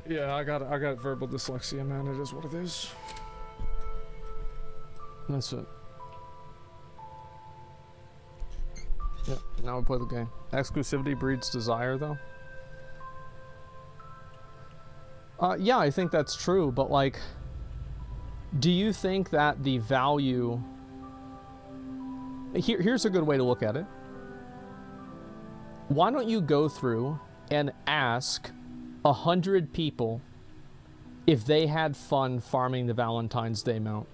Yeah, I got verbal dyslexia, man. It is what it is. That's it. Yeah, now we play the game. Exclusivity breeds desire, though. Yeah, I think that's true, but like, do you think that the value... Here's a good way to look at it. Why don't you go through and ask 100 people if they had fun farming the Valentine's Day mount?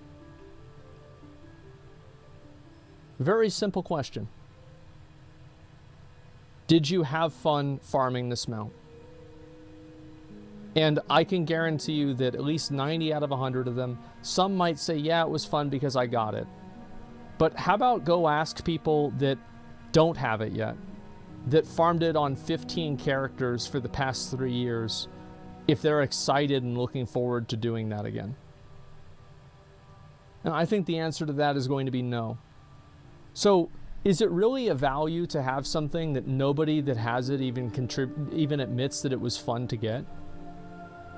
Very simple question. Did you have fun farming this mount? And I can guarantee you that at least 90 out of 100 of them, some might say, yeah, it was fun because I got it. But how about go ask people that don't have it yet, that farmed it on 15 characters for the past 3 years, if they're excited and looking forward to doing that again? And I think the answer to that is going to be no. So, is it really a value to have something that nobody that has it even admits that it was fun to get?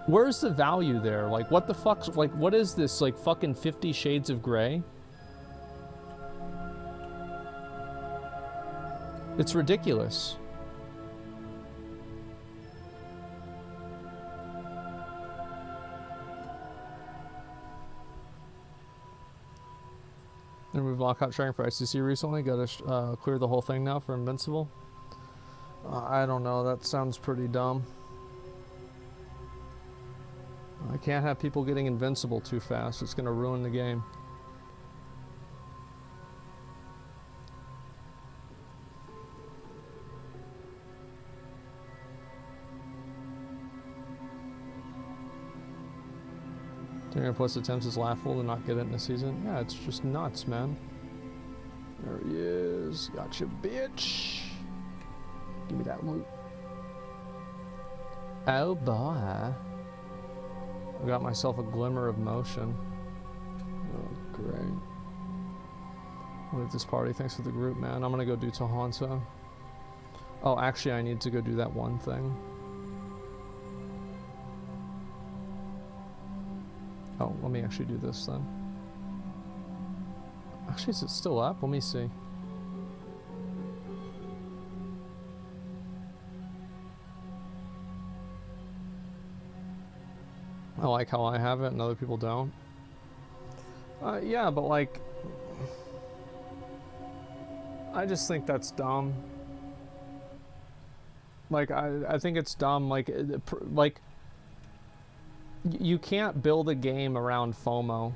Where's the value there? Like, what the fuck? Like, what is this? Like, fucking 50 Shades of Grey? It's ridiculous. Remove lockout sharing for ICC recently. Gotta clear the whole thing now for Invincible. I don't know. That sounds pretty dumb. I can't have people getting invincible too fast. It's going to ruin the game. Plus attempts is laughable to not get it in a season. Yeah, it's just nuts, man. There he is. Gotcha, bitch. Give me that loot. Oh boy. I got myself a glimmer of motion. Oh, great. Leave this party. Thanks for the group, man. I'm gonna go do Tahanta. Oh, actually, I need to go do that one thing. Oh, let me actually do this then. Actually, is it still up? Let me see. I like how I have it and other people don't. Yeah, but like... I just think that's dumb. Like, I think it's dumb. Like... You can't build a game around FOMO.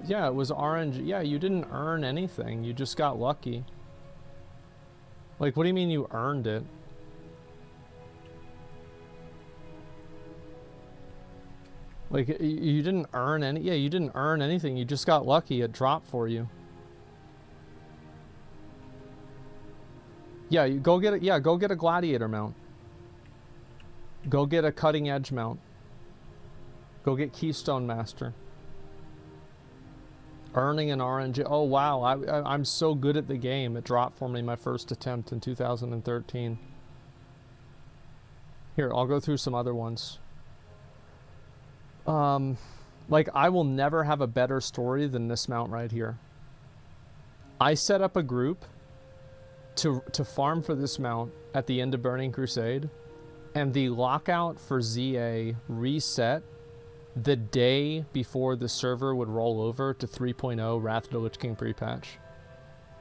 Yeah, it was RNG. Yeah, you didn't earn anything. You just got lucky. Like, what do you mean you earned it? Like, you didn't earn any... Yeah, you didn't earn anything. You just got lucky. It dropped for you. Yeah, you go get it. Yeah, go get a gladiator mount. Go get a cutting edge mount. Go get Keystone Master. Earning an RNG. Oh wow, I'm so good at the game. It dropped for me my first attempt in 2013. Here, I'll go through some other ones. Like, I will never have a better story than this mount right here. I set up a group to farm for this mount at the end of Burning Crusade. And the lockout for ZA reset the day before the server would roll over to 3.0 Wrath of the Lich King pre-patch.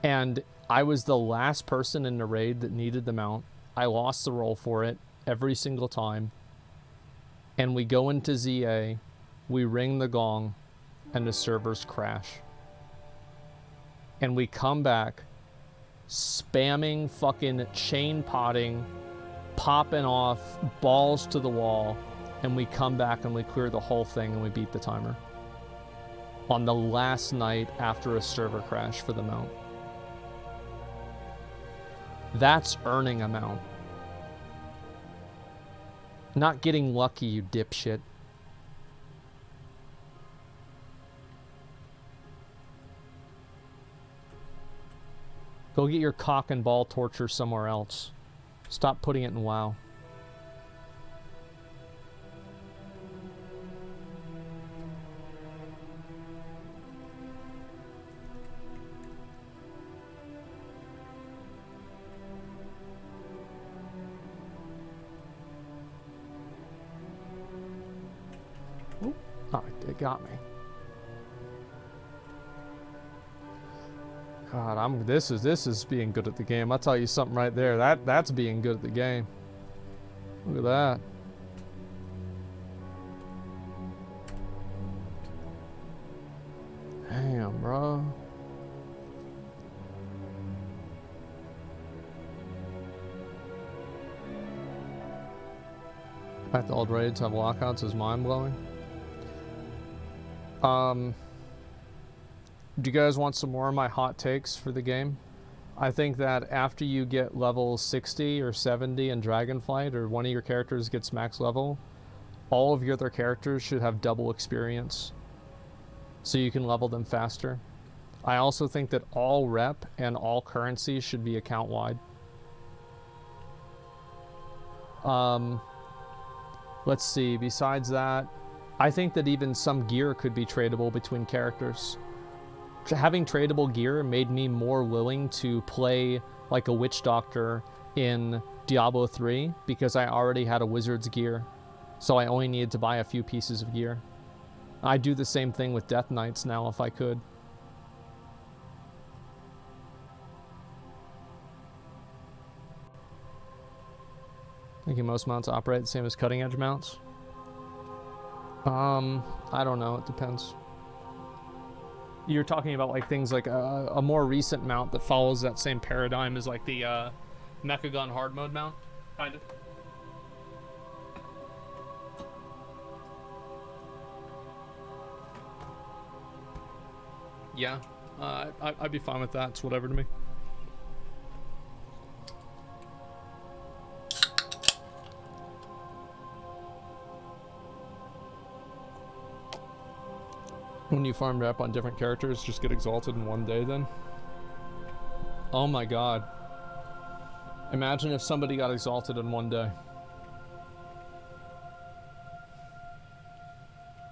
And I was the last person in the raid that needed the mount. I lost the roll for it every single time. And we go into ZA, we ring the gong, and the servers crash. And we come back spamming fucking chain potting, popping off, balls to the wall, and we come back and we clear the whole thing and we beat the timer. On the last night after a server crash for the mount. That's earning a mount. Not getting lucky, you dipshit. Go get your cock and ball torture somewhere else. Stop putting it in WoW. Oh, it got me. God, this is being good at the game. I'll tell you something right there. That's being good at the game. Look at that. Damn, bro. The fact that old raids have lockouts is mind-blowing. Do you guys want some more of my hot takes for the game? I think that after you get level 60 or 70 in Dragonflight, or one of your characters gets max level, all of your other characters should have double experience, so you can level them faster. I also think that all rep and all currency should be account-wide. Let's see, besides that, I think that even some gear could be tradable between characters. Having tradable gear made me more willing to play like a witch doctor in Diablo 3 because I already had a wizard's gear, so I only needed to buy a few pieces of gear. I'd do the same thing with Death Knights now if I could. Thinking most mounts operate the same as cutting edge mounts? I don't know, it depends. You're talking about like things like a more recent mount that follows that same paradigm as like the Mechagun hard mode mount, kind of. Yeah, I'd be fine with that. It's whatever to me. When you farm rep on different characters, just get exalted in one day then? Oh my god. Imagine if somebody got exalted in one day.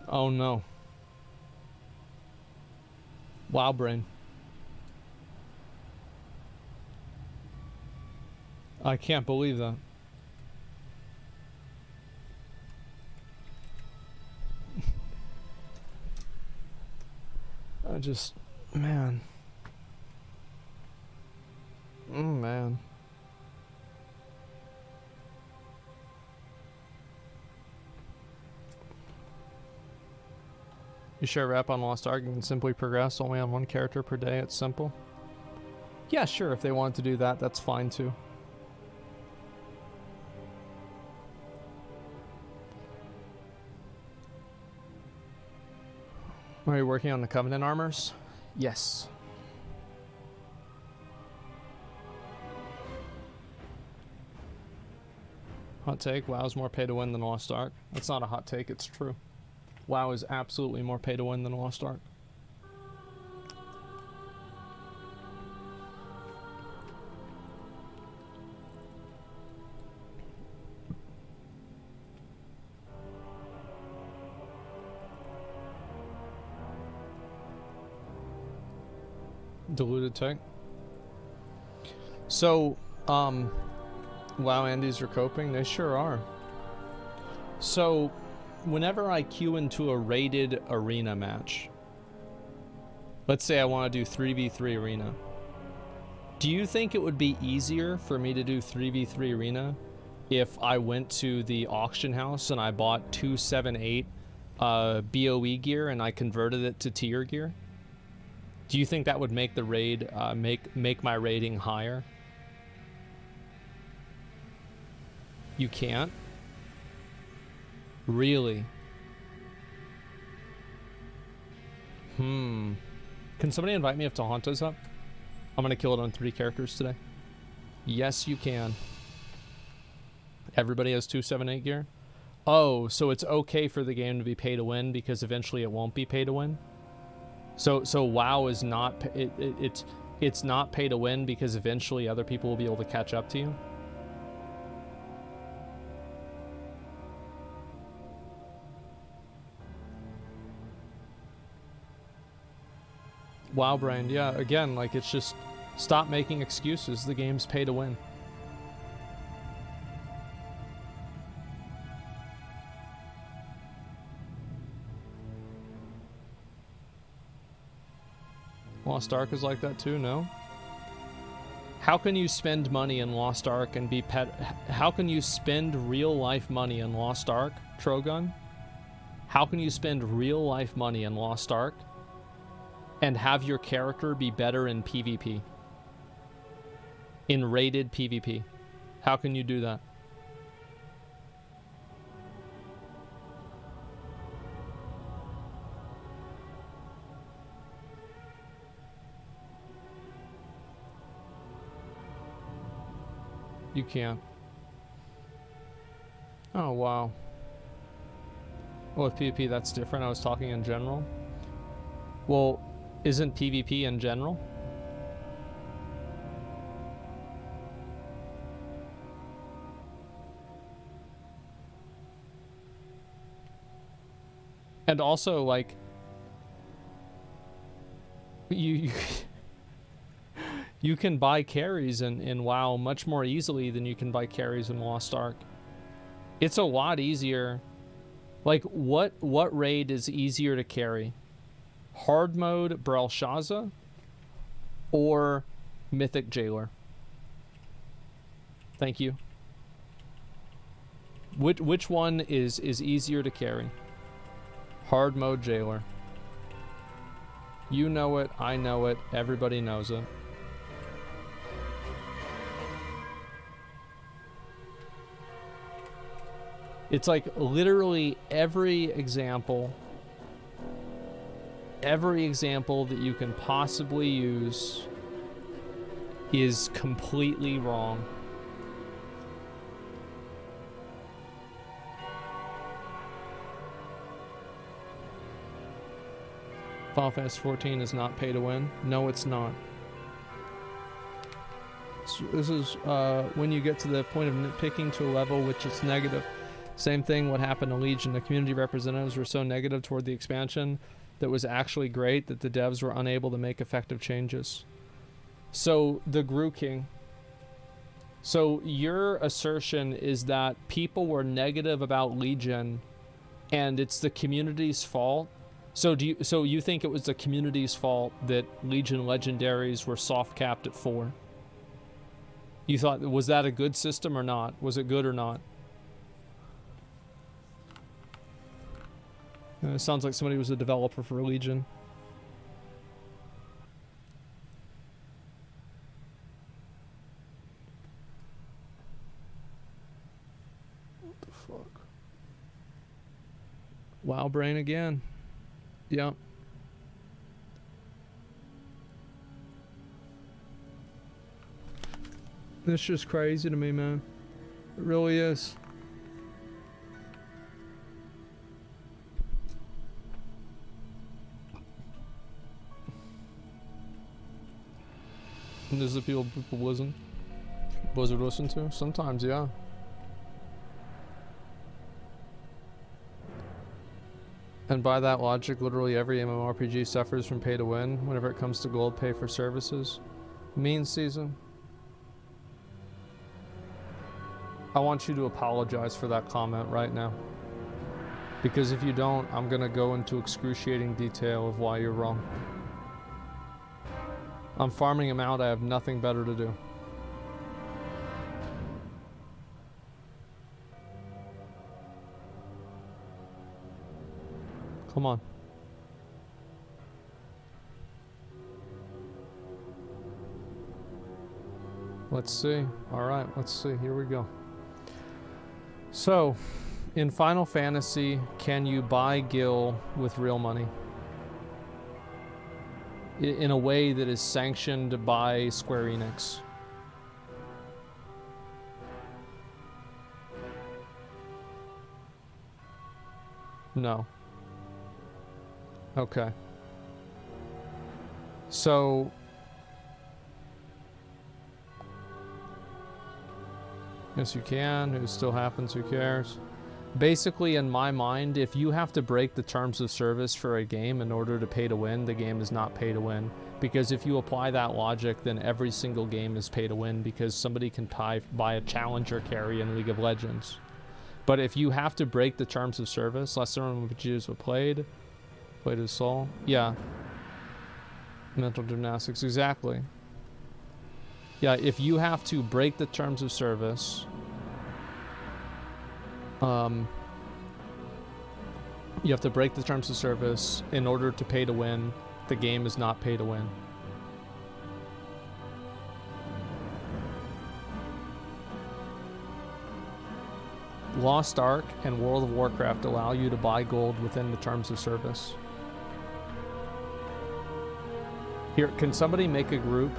Oh no. Wow, brain. I can't believe that. I just, man. Man. You share rep on Lost Ark and can simply progress only on one character per day. It's simple. Yeah, sure. If they want to do that, that's fine too. Are you working on the Covenant armors? Yes. Hot take, WoW's more pay to win than Lost Ark. That's not a hot take, it's true. WoW is absolutely more pay to win than Lost Ark. Diluted take. So, WoW Andes are coping? They sure are. So, whenever I queue into a rated arena match, let's say I want to do 3v3 arena, do you think it would be easier for me to do 3v3 arena if I went to the auction house and I bought 278 BOE gear and I converted it to tier gear? Do you think that would make the raid, make my rating higher? You can't? Really? Can somebody invite me if Tahanta's up? I'm gonna kill it on 3 characters today. Yes, you can. Everybody has 278 gear? Oh, so it's okay for the game to be pay to win because eventually it won't be pay to win? So WoW is not, it's not pay to win because eventually other people will be able to catch up to you? WoW brand, yeah, again, like it's just stop making excuses. The game's pay to win. Lost Ark is like that too, no? How can you spend money in Lost Ark and be how can you spend real life money in Lost Ark, Trogun? How can you spend real life money in Lost Ark and have your character be better in PvP? In rated PvP. How can you do that? You can't. Oh, wow. Well, with PvP, that's different. I was talking in general. Well, isn't PvP in general? And also, like, you you can buy carries in WoW much more easily than you can buy carries in Lost Ark. It's a lot easier. Like, what raid is easier to carry? Hard mode Belshazzar or Mythic Jailer? Thank you. Which one is easier to carry? Hard mode Jailer. You know it, I know it, everybody knows it. It's like literally every example that you can possibly use is completely wrong. Final Fantasy 14 is not pay to win. No, it's not. So this is when you get to the point of nitpicking to a level which is negative. Same thing what happened to Legion. The community representatives were so negative toward the expansion that was actually great that the devs were unable to make effective changes. So the Gru King. So your assertion is that people were negative about Legion and it's the community's fault. So you think it was the community's fault that Legion legendaries were soft capped at 4? You thought, was that a good system or not? Was it good or not? It sounds like somebody was a developer for Legion. What the fuck? WoW brain again. Yeah. This is just crazy to me, man. It really is. And this is the people Blizzard listen to? Sometimes, yeah. And by that logic, literally every MMORPG suffers from pay to win whenever it comes to gold pay for services. Mean season. I want you to apologize for that comment right now. Because if you don't, I'm gonna go into excruciating detail of why you're wrong. I'm farming him out, I have nothing better to do. Come on. Let's see. Alright, let's see. Here we go. So, in Final Fantasy, can you buy Gil with real money? In a way that is sanctioned by Square Enix? No. Okay. So yes, you can. It still happens. Who cares? Basically, in my mind, if you have to break the terms of service for a game in order to pay to win, the game is not pay to win. Because if you apply that logic, then every single game is pay to win because somebody can buy a challenger carry in League of Legends. But if you have to break the terms of service, last RPGs were played with soul. Yeah. Mental gymnastics, exactly. Yeah, if you have to break the terms of service, you have to break the terms of service in order to pay to win. The game is not pay to win. Lost Ark and World of Warcraft allow you to buy gold within the terms of service. Here, can somebody make a group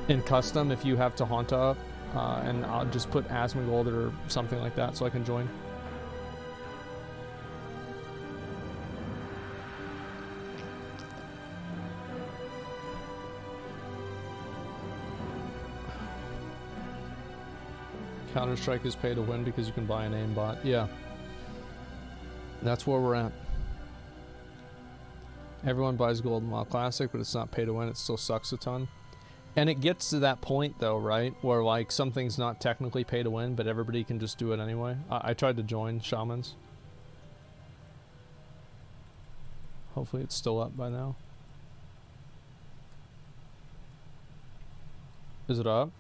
in custom if you have Tahanta up? And I'll just put Asmongold or something like that so I can join. Counter-Strike is pay to win because you can buy an aimbot. Yeah. That's where we're at. Everyone buys gold in WoW Classic, but it's not pay to win. It still sucks a ton. And it gets to that point, though, right? Where, like, something's not technically pay to win, but everybody can just do it anyway. I tried to join Shamans. Hopefully it's still up by now. Is it up?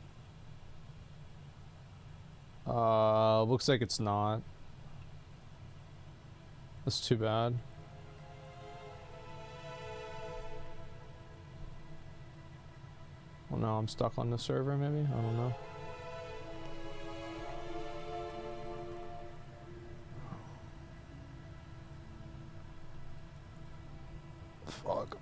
Looks like it's not. That's too bad. Well, now I'm stuck on the server, maybe? I don't know. Fuck.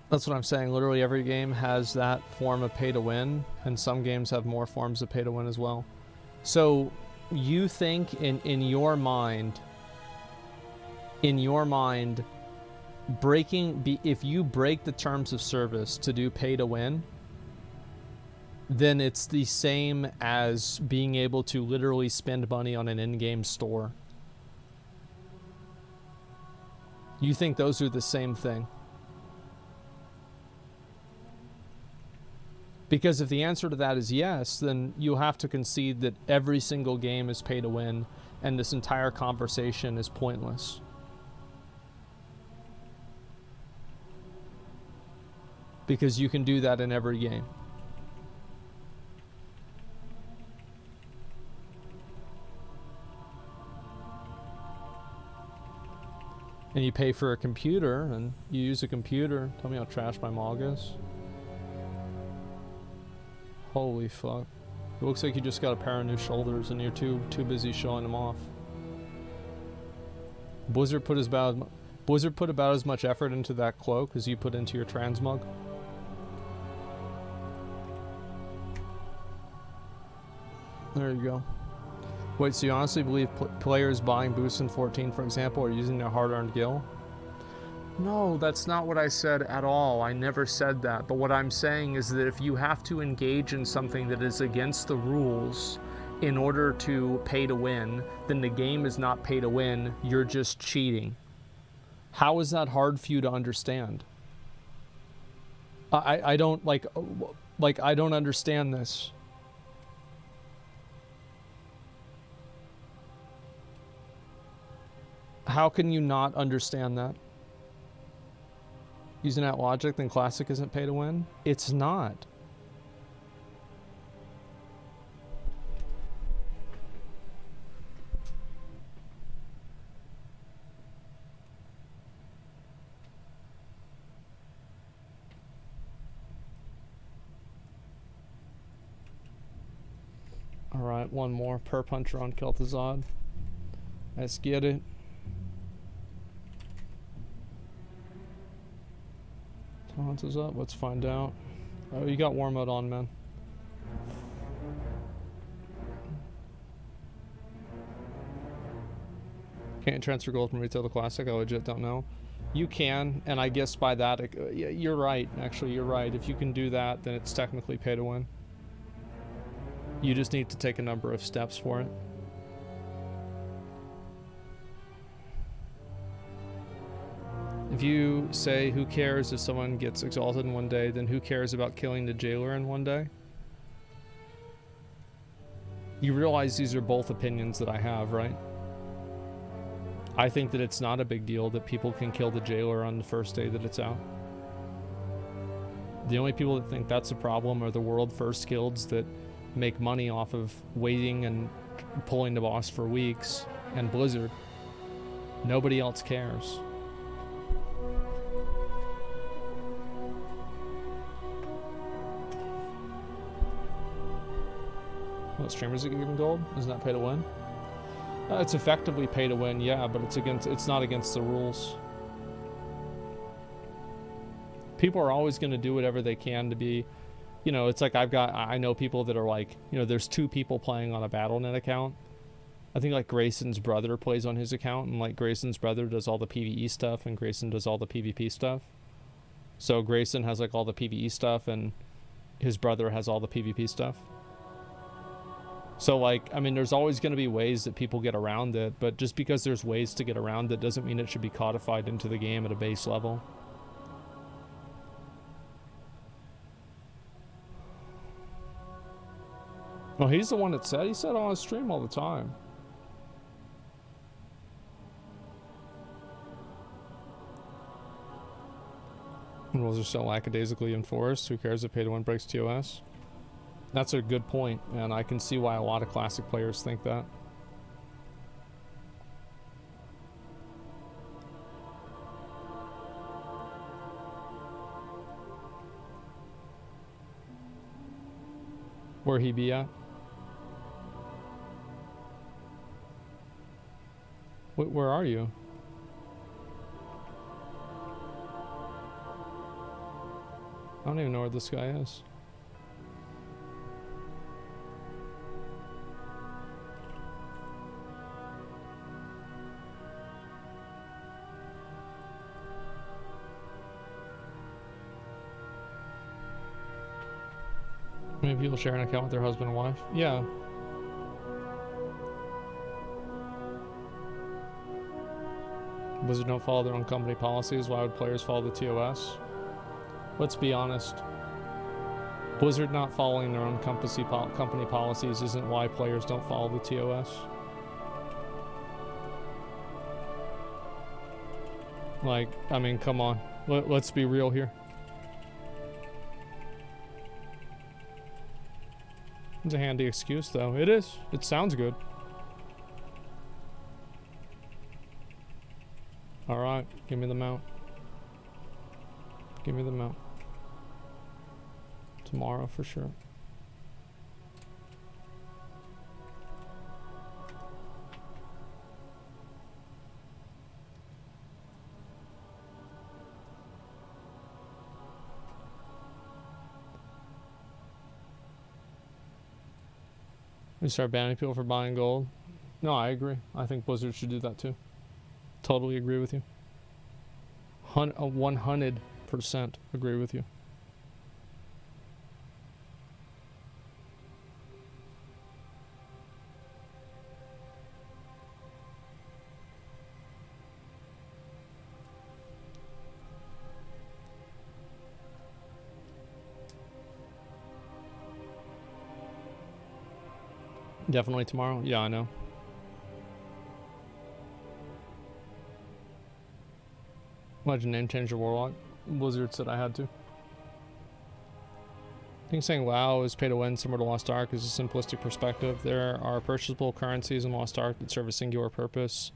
That's what I'm saying. Literally every game has that form of pay to win, and some games have more forms of pay to win as well. So you think in your mind, if you break the terms of service to do pay to win, then it's the same as being able to literally spend money on an in-game store. You think those are the same thing? Because if the answer to that is yes, then you'll have to concede that every single game is pay to win, and this entire conversation is pointless. Because you can do that in every game. And you pay for a computer, and you use a computer. Tell me how trash my mog is. Holy fuck. It looks like you just got a pair of new shoulders and you're too busy showing them off. Blizzard put about as much effort into that cloak as you put into your transmog. There you go. Wait, so you honestly believe players buying boosts in 14, for example, are using their hard-earned gil? No, that's not what I said at all. I never said that. But what I'm saying is that if you have to engage in something that is against the rules in order to pay to win, then the game is not pay to win. You're just cheating. How is that hard for you to understand? I don't I don't understand this. How can you not understand that? Using that logic, then Classic isn't pay to win? It's not. Alright, one more. Per puncher on Kel'Thuzad. Let's get it. Taunt is up. Let's find out. Oh, you got war mode on, man. Can't transfer gold from retail to Classic. I legit don't know. You can, and I guess by that, yeah, you're right. Actually, you're right. If you can do that, then it's technically pay to win. You just need to take a number of steps for it. If you say, who cares if someone gets exalted in one day, then who cares about killing the jailer in one day? You realize these are both opinions that I have, right? I think that it's not a big deal that people can kill the jailer on the first day that it's out. The only people that think that's a problem are the world first guilds that make money off of waiting and pulling the boss for weeks, and Blizzard. Nobody else cares. What streamers are giving gold? Isn't that pay to win? It's effectively pay to win, yeah, but it's not against the rules. People are always going to do whatever they can to be, you know, it's like I know people that are like, you know, there's 2 people playing on a Battle.net account. I think like Grayson's brother plays on his account, and like Grayson's brother does all the PvE stuff and Grayson does all the PvP stuff. So Grayson has like all the PvE stuff and his brother has all the PvP stuff. So like, I mean, there's always going to be ways that people get around it, but just because there's ways to get around it doesn't mean it should be codified into the game at a base level. Well, he's the one that said, he said on his stream all the time. Rules are so lackadaisically enforced. Who cares if pay to win breaks TOS? That's a good point, and I can see why a lot of classic players think that. Where he be at? Where are you? I don't even know where this guy is. Many people share an account with their husband and wife. Yeah. Blizzard don't follow their own company policies. Why would players follow the TOS? Let's be honest. Blizzard not following their own company policies isn't why players don't follow the TOS. Like, I mean, come on. Let's be real here. It's a handy excuse, though. It is. It sounds good. Alright, give me the mount. Give me the mount. Tomorrow, for sure. We start banning people for buying gold. No, I agree. I think Blizzard should do that too. Totally agree with you. 100% agree with you. Definitely tomorrow. Yeah, I know. Why'd you name change your warlock? Blizzard said I had to. I think saying WoW is pay to win similar to Lost Ark is a simplistic perspective. There are purchasable currencies in Lost Ark that serve a singular purpose.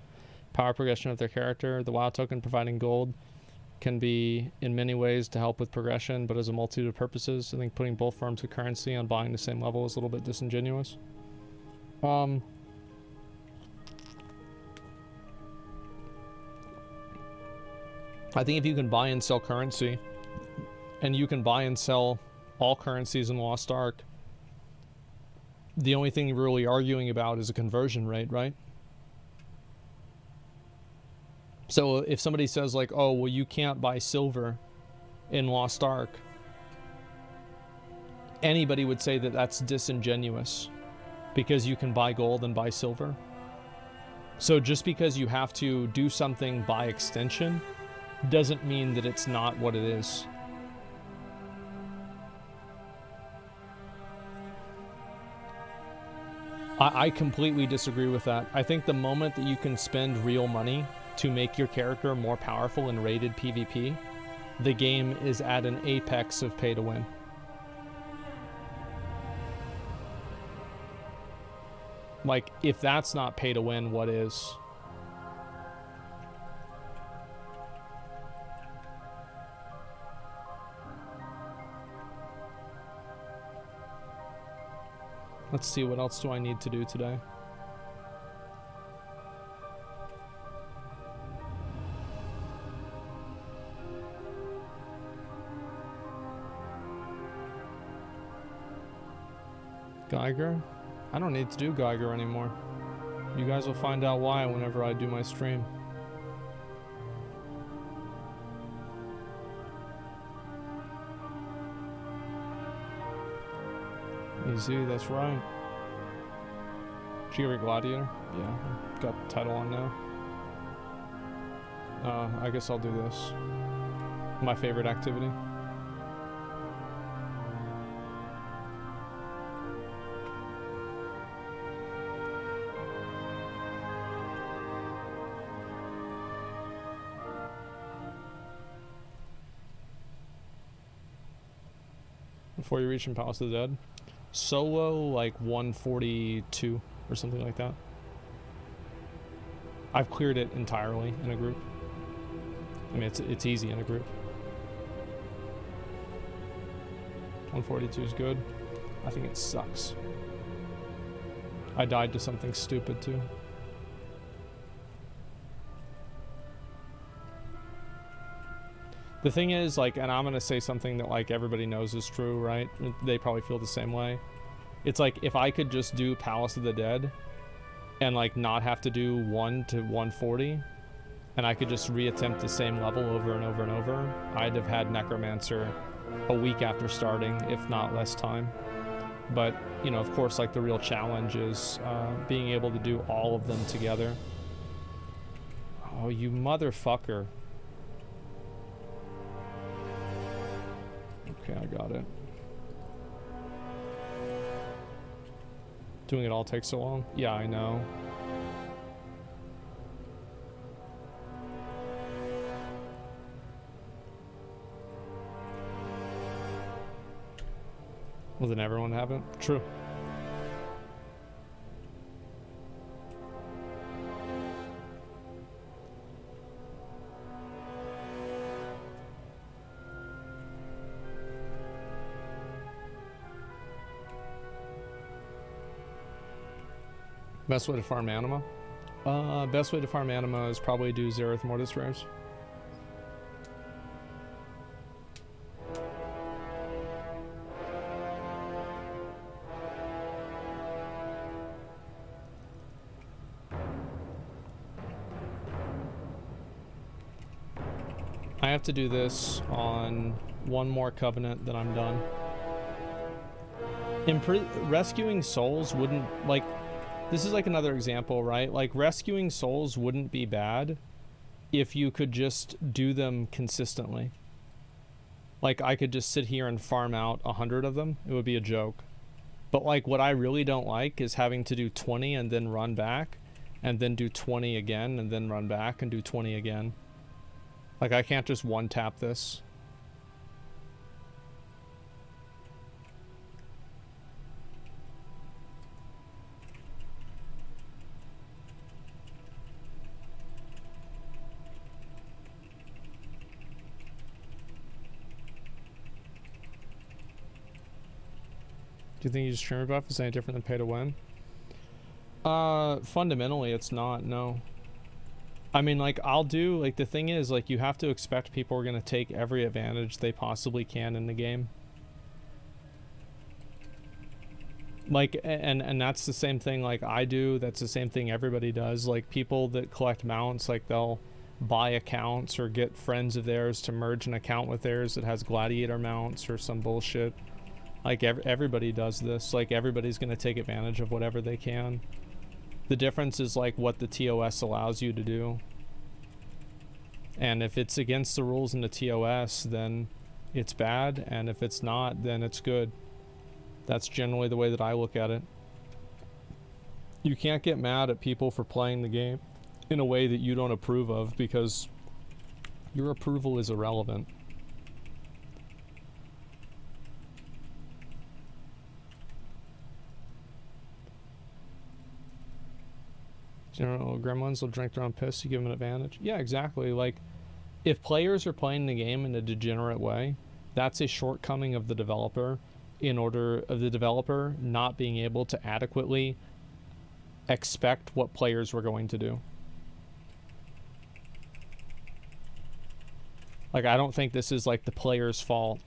Power progression of their character. The WoW token providing gold can be in many ways to help with progression, but as a multitude of purposes. I think putting both forms of currency on buying the same level is a little bit disingenuous. I think if you can buy and sell currency, and you can buy and sell all currencies in Lost Ark, the only thing you're really arguing about is a conversion rate, right? So if somebody says like, oh, well, you can't buy silver in Lost Ark, anybody would say that that's disingenuous because you can buy gold and buy silver. So just because you have to do something by extension doesn't mean that it's not what it is. I completely disagree with that. I think the moment that you can spend real money to make your character more powerful in rated PvP, the game is at an apex of pay to win. Like, if that's not pay to win, what is? Let's see, what else do I need to do today? Geiger? I don't need to do Geiger anymore. You guys will find out why whenever I do my stream. Easy, that's right. Cheery Gladiator? Yeah, got the title on now. I guess I'll do this. My favorite activity. Before you reach in Palace of the Dead. Solo, like 142 or something like that. I've cleared it entirely in a group. I mean, it's easy in a group. 142 is good. I think it sucks. I died to something stupid too. The thing is, like, and I'm gonna say something that, like, everybody knows is true, right? They probably feel the same way. It's like, if I could just do Palace of the Dead and, like, not have to do 1 to 140, and I could just reattempt the same level over and over and over, I'd have had Necromancer a week after starting, if not less time. But, you know, of course, like, the real challenge is being able to do all of them together. Oh, you motherfucker. Okay, I got it. Doing it all takes so long? Yeah, I know. Well, then everyone have it? True. Best way to farm anima? Best way to farm anima is probably do Zereth Mortis rares. I have to do this on one more covenant, then I'm done. Rescuing souls wouldn't, like, this is like another example, right? Like, rescuing souls wouldn't be bad if you could just do them consistently. Like, I could just sit here and farm out 100 of them. It would be a joke. But, like, what I really don't like is having to do 20 and then run back, and then do 20 again, and then run back and do 20 again. Like, I can't just one-tap this. Do you think you just streamer buff is any different than pay to win? Fundamentally, it's not, no. I mean, like, I'll do, like, the thing is, like, you have to expect people are going to take every advantage they possibly can in the game. Like, and that's the same thing, like, I do, that's the same thing everybody does. Like, people that collect mounts, like, they'll buy accounts or get friends of theirs to merge an account with theirs that has gladiator mounts or some bullshit. Like, everybody does this. Like, everybody's going to take advantage of whatever they can. The difference is, like, what the TOS allows you to do. And if it's against the rules in the TOS, then it's bad. And if it's not, then it's good. That's generally the way that I look at it. You can't get mad at people for playing the game in a way that you don't approve of, because your approval is irrelevant. General gremlins will drink their own piss, you give them an advantage. Yeah, exactly. Like, if players are playing the game in a degenerate way, that's a shortcoming of the developer, in order of the developer not being able to adequately expect what players were going to do. Like, I don't think this is like the player's fault.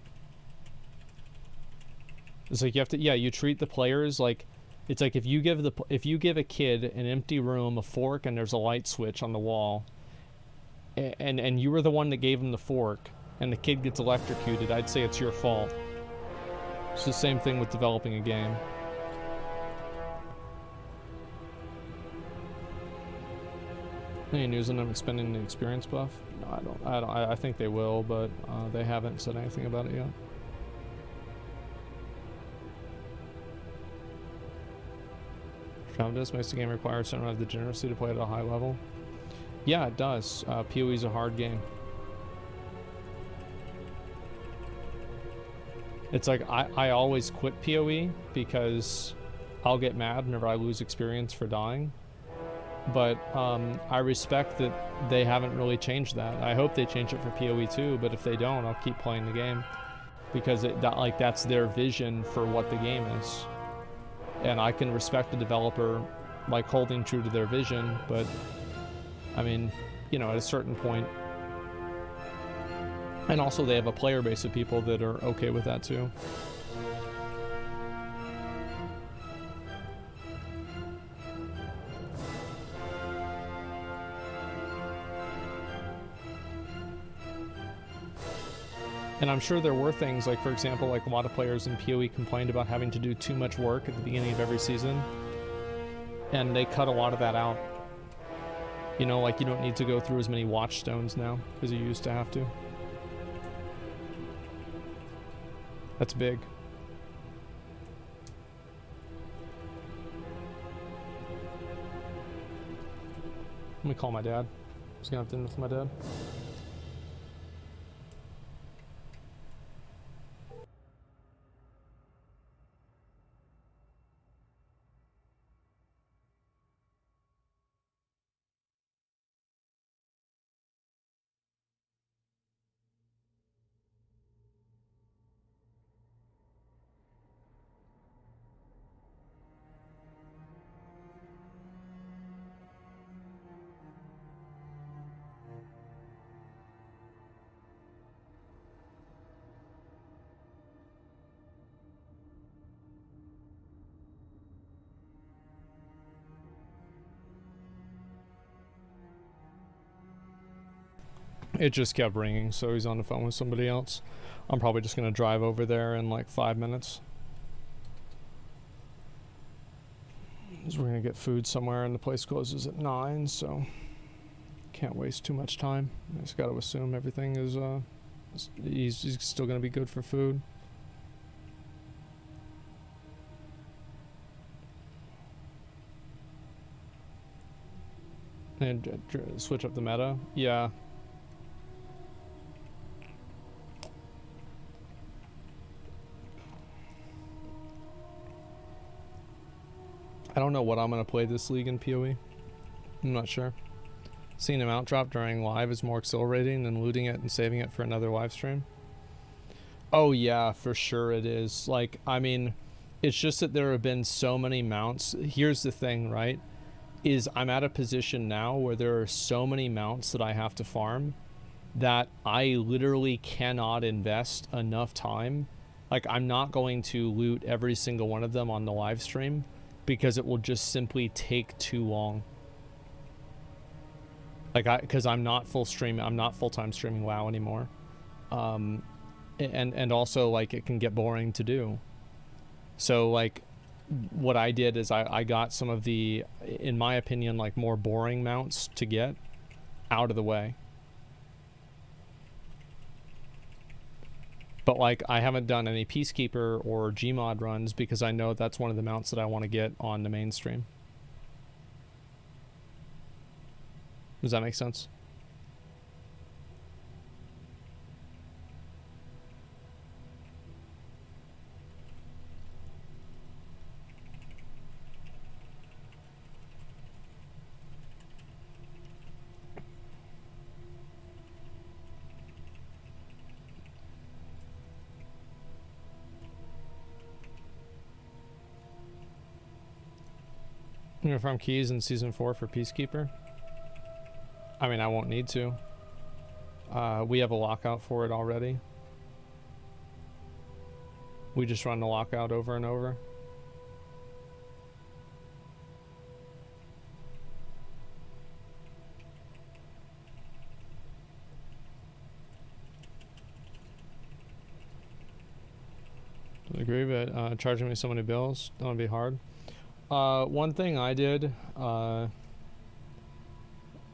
It's like you have to, yeah, you treat the players like, it's like if you give a kid an empty room, a fork, and there's a light switch on the wall, and you were the one that gave him the fork, and the kid gets electrocuted, I'd say it's your fault. It's the same thing with developing a game. Any news on them expending the experience buff? No, I think they will, but they haven't said anything about it yet. Travis makes the game require a certain amount of degeneracy to play at a high level. Yeah, it does. PoE is a hard game. It's like I always quit PoE because I'll get mad whenever I lose experience for dying. But I respect that they haven't really changed that. I hope they change it for PoE too, but if they don't, I'll keep playing the game, because that's their vision for what the game is. And I can respect the developer like holding true to their vision, but I mean, you know, at a certain point. And also they have a player base of people that are okay with that too. And I'm sure there were things like, for example, like a lot of players in PoE complained about having to do too much work at the beginning of every season. And they cut a lot of that out. You know, like you don't need to go through as many watch stones now as you used to have to. That's big. Let me call my dad. I was gonna have dinner with my dad. It just kept ringing, so he's on the phone with somebody else. I'm probably just gonna drive over there in like 5 minutes. Because we're gonna get food somewhere and the place closes at 9, so can't waste too much time. I just gotta assume everything is, he's still gonna be good for food. And switch up the meta? Yeah. I don't know what I'm going to play this league in PoE. I'm not sure. Seeing a mount drop during live is more exhilarating than looting it and saving it for another live stream. Oh yeah, for sure it is. Like, I mean, it's just that there have been so many mounts. Here's the thing, right? Is I'm at a position now where there are so many mounts that I have to farm that I literally cannot invest enough time. Like, I'm not going to loot every single one of them on the live stream, because it will just simply take too long. Like, because I'm not full-time streaming WoW anymore. And also, like, it can get boring to do. So, like, what I did is I got some of the, in my opinion, like, more boring mounts to get out of the way. But, like, I haven't done any Peacekeeper or Gmod runs because I know that's one of the mounts that I want to get on the mainstream. Does that make sense? I'm gonna farm keys in season 4 for Peacekeeper. I mean, I won't need to. We have a lockout for it already. We just run the lockout over and over. I agree, but charging me so many bills, that would be hard. One thing I did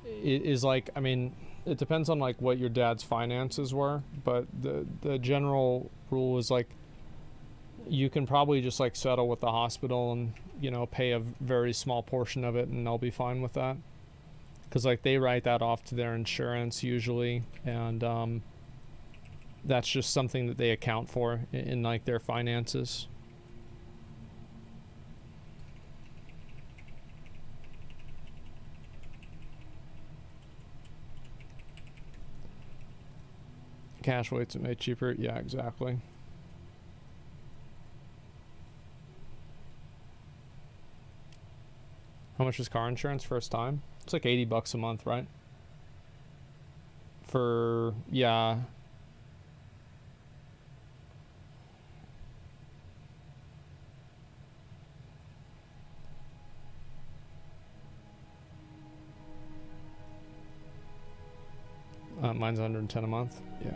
is like, I mean, it depends on like what your dad's finances were, but the general rule is like, you can probably just like settle with the hospital and, you know, pay a very small portion of it and they'll be fine with that. Because like they write that off to their insurance usually, and that's just something that they account for in like their finances. Cash weights it made cheaper. Yeah, exactly. How much is car insurance first time? It's like $80 a month, right? For, yeah. Mine's 110 a month. Yeah.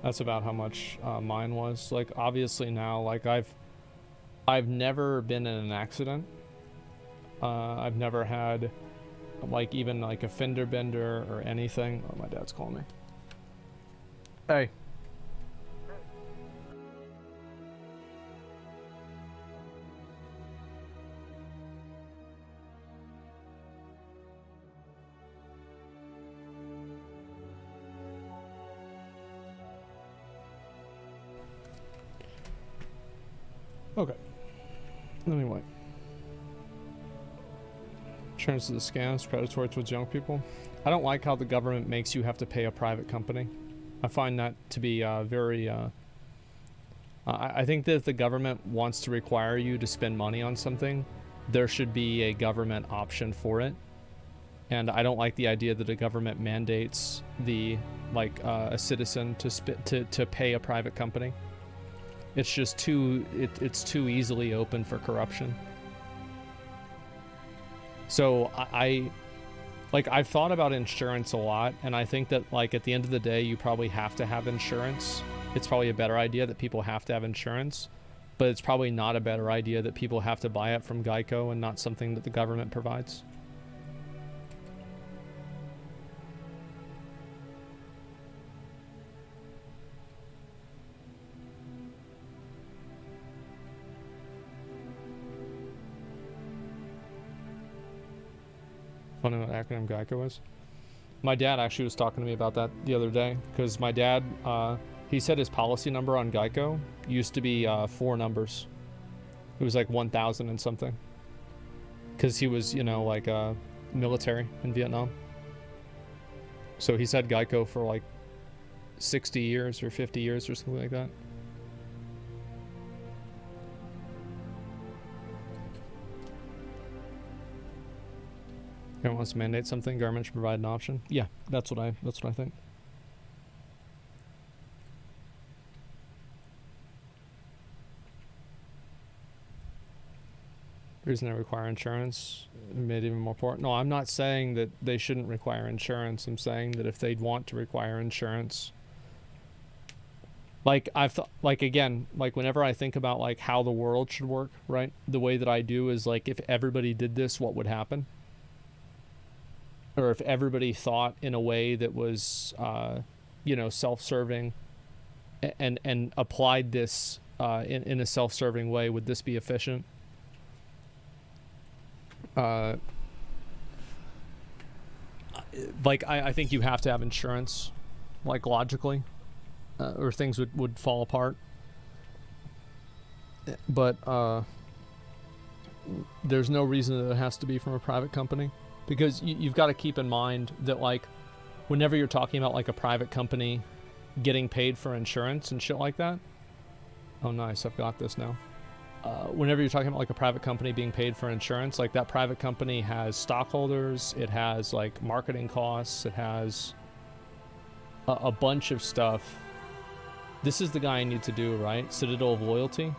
That's about how much mine was. Like, obviously now, like I've never been in an accident. I've never had like even like a fender bender or anything. Oh, my dad's calling me. Hey. Okay. Anyway. Turns to the scams, predatory towards young people. I don't like how the government makes you have to pay a private company. I find that to be very... I think that if the government wants to require you to spend money on something, there should be a government option for it. And I don't like the idea that a government mandates the a citizen to pay a private company. It's just it's too easily open for corruption. So I've thought about insurance a lot, and I think that like at the end of the day, you probably have to have insurance. It's probably a better idea that people have to have insurance, but it's probably not a better idea that people have to buy it from Geico and not something that the government provides. Funny what acronym Geico is. My dad actually was talking to me about that the other day, because my dad, he said his policy number on Geico used to be 4 numbers. It was like 1,000 and something. Because he was, you know, like military in Vietnam. So he's had Geico for like 60 years or 50 years or something like that. Government wants to mandate something, government should provide an option. Yeah, that's what I think. The reason they require insurance made it even more important. No, I'm not saying that they shouldn't require insurance. I'm saying that if they'd want to require insurance, like again, like whenever I think about like how the world should work, right? The way that I do is like if everybody did this, what would happen? Or if everybody thought in a way that was, you know, self-serving and applied this in a self-serving way, would this be efficient? like, I think you have to have insurance, like, logically, or things would fall apart. But there's no reason that it has to be from a private company, because you've got to keep in mind that, like, whenever you're talking about, like, a private company getting paid for insurance and shit like that. Oh, nice. I've got this now. Whenever you're talking about, like, a private company being paid for insurance, like, that private company has stockholders, it has, like, marketing costs, it has a bunch of stuff. This is the guy I need to do, right? Citadel of Loyalty.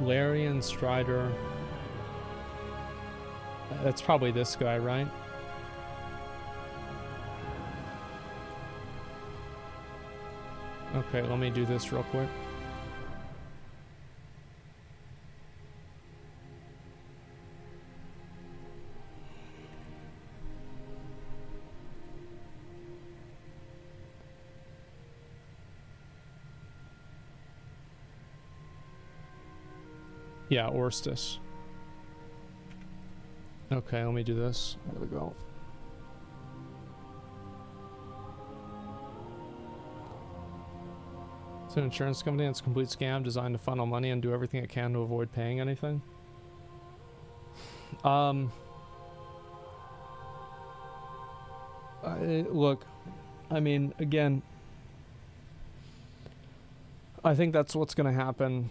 Larian Strider. That's probably this guy, right? Okay, let me do this real quick. Yeah, Orstis. Okay, let me do this. There we go. It's an insurance company. It's a complete scam designed to funnel money and do everything it can to avoid paying anything. Look, I mean, again, I think that's what's going to happen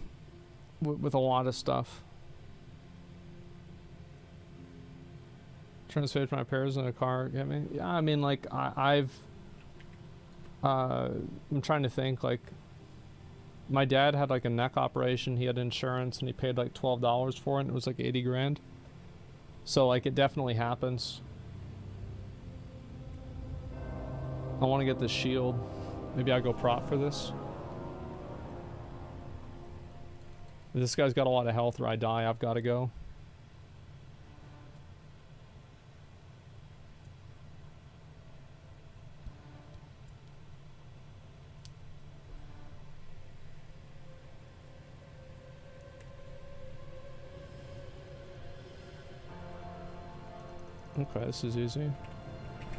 with a lot of stuff. Trying to save my parents in a car get me? Yeah, I mean, like, I'm trying to think, like, my dad had, like, a neck operation. He had insurance and he paid like $12 for it, and it was like 80 grand. So, like, it definitely happens. I want to get this shield. Maybe I go prop for this. If this guy's got a lot of health or I die, I've got to go. Okay, this is easy.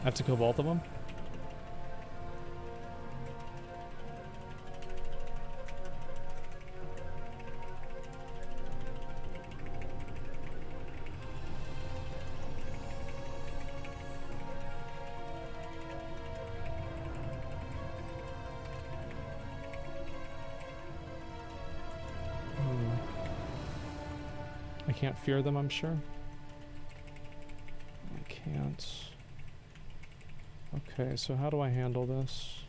I have to kill both of them? I can't fear them, I'm sure. I can't. Okay, so how do I handle this?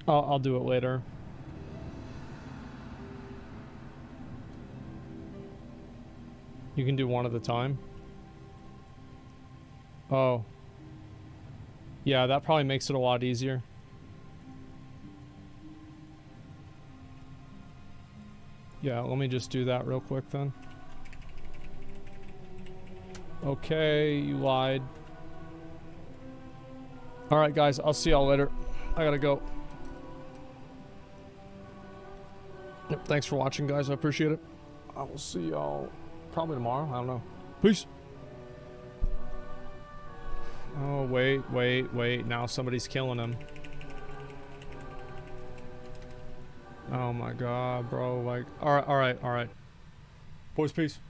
I'll do it later. You can do one at a time. Oh. Yeah, that probably makes it a lot easier. Yeah, let me just do that real quick then. Okay, you lied. Alright guys, I'll see y'all later. I gotta go. Yep, thanks for watching guys, I appreciate it. I will see y'all probably tomorrow, I don't know. Peace! Oh, wait. Now somebody's killing him. Oh my god, bro. Like, alright. Boys, peace.